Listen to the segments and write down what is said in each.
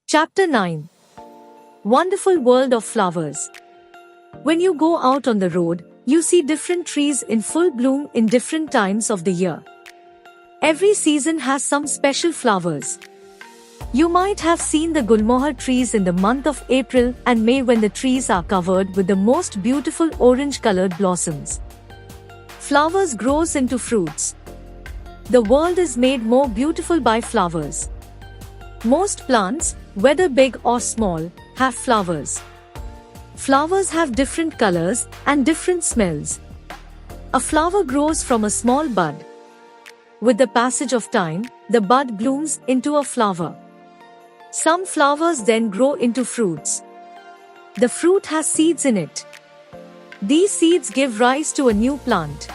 Chapter 9. Wonderful World of Flowers. When you go out on the road, you see different trees in full bloom in different times of the year. Every season has some special flowers. You might have seen the gulmohar trees in the month of April and May when the trees are covered with the most beautiful orange-colored blossoms. Flowers grows into fruits. The world is made more beautiful by flowers. Most plants, whether big or small, have flowers. Flowers have different colors and different smells. A flower grows from a small bud. With the passage of time, the bud blooms into a flower. Some flowers then grow into fruits. The fruit has seeds in it. These seeds give rise to a new plant.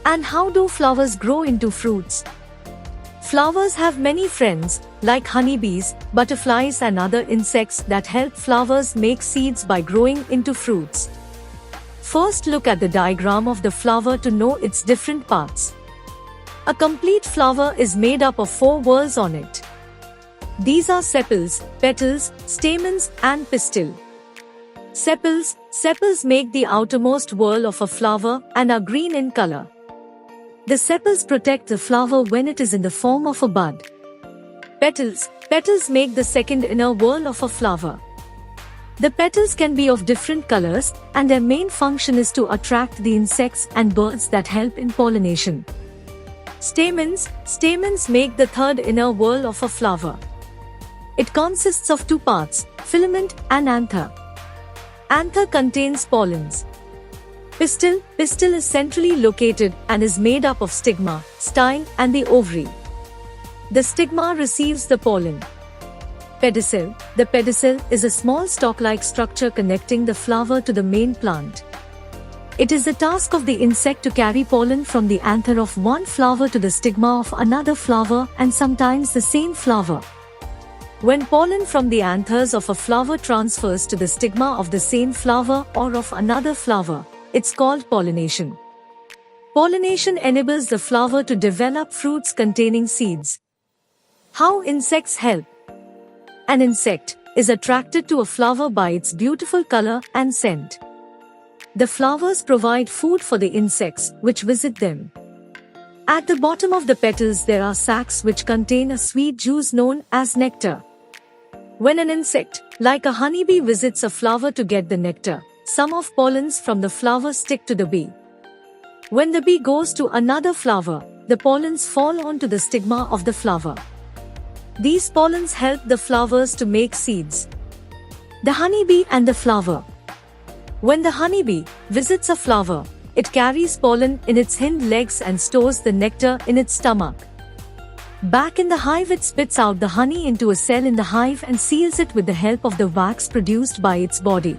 And how do flowers grow into fruits? Flowers have many friends, like honeybees, butterflies and other insects that help flowers make seeds by growing into fruits. First, look at the diagram of the flower to know its different parts. A complete flower is made up of 4 whorls on it. These are sepals, petals, stamens and pistil. Sepals make the outermost whorl of a flower and are green in color. The sepals protect the flower when it is in the form of a bud. Petals make the second inner whorl of a flower. The petals can be of different colors, and their main function is to attract the insects and birds that help in pollination. Stamens make the third inner whorl of a flower. It consists of 2 parts, filament and anther. Anther contains pollens. Pistil is centrally located and is made up of stigma, style and the ovary. The stigma receives the pollen. Pedicel. The pedicel is a small stalk-like structure connecting the flower to the main plant. It is the task of the insect to carry pollen from the anther of one flower to the stigma of another flower and sometimes the same flower. When pollen from the anthers of a flower transfers to the stigma of the same flower or of another flower, it's called pollination. Pollination enables the flower to develop fruits containing seeds. How insects help? An insect is attracted to a flower by its beautiful color and scent. The flowers provide food for the insects which visit them. At the bottom of the petals there are sacs which contain a sweet juice known as nectar. When an insect, like a honeybee, visits a flower to get the nectar, some of pollens from the flower stick to the bee. When the bee goes to another flower, the pollens fall onto the stigma of the flower. These pollens help the flowers to make seeds. The honeybee and the flower. When the honeybee visits a flower, it carries pollen in its hind legs and stores the nectar in its stomach. Back in the hive, it spits out the honey into a cell in the hive and seals it with the help of the wax produced by its body.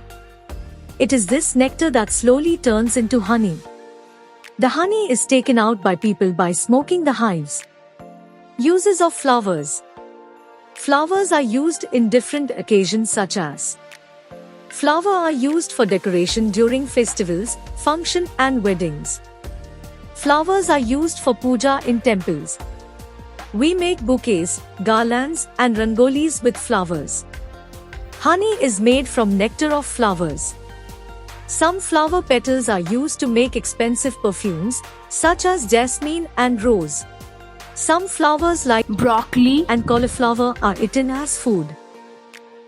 It is this nectar that slowly turns into honey. The honey is taken out by people by smoking the hives. Uses of flowers. Flowers are used in different occasions such as flowers are used for decoration during festivals, functions and weddings. Flowers are used for puja in temples. We make bouquets, garlands and rangolis with flowers. Honey is made from nectar of flowers. Some flower petals are used to make expensive perfumes, such as jasmine and rose. Some flowers like broccoli and cauliflower are eaten as food.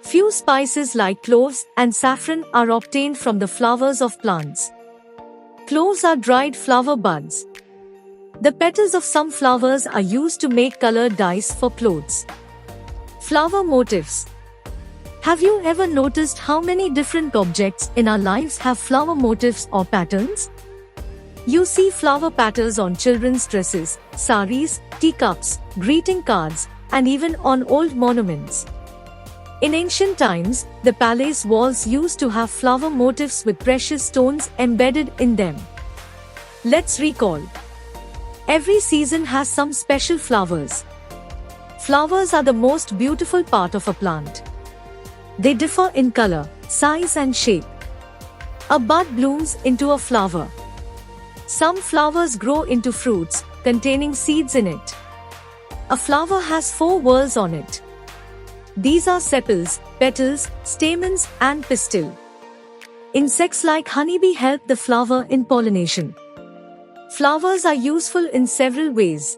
Few spices like cloves and saffron are obtained from the flowers of plants. Cloves are dried flower buds. The petals of some flowers are used to make colored dyes for clothes. Flower motifs. Have you ever noticed how many different objects in our lives have flower motifs or patterns? You see flower patterns on children's dresses, saris, teacups, greeting cards, and even on old monuments. In ancient times, the palace walls used to have flower motifs with precious stones embedded in them. Let's recall. Every season has some special flowers. Flowers are the most beautiful part of a plant. They differ in color, size and shape. A bud blooms into a flower. Some flowers grow into fruits, containing seeds in it. A flower has 4 whorls on it. These are sepals, petals, stamens, and pistil. Insects like honeybee help the flower in pollination. Flowers are useful in several ways.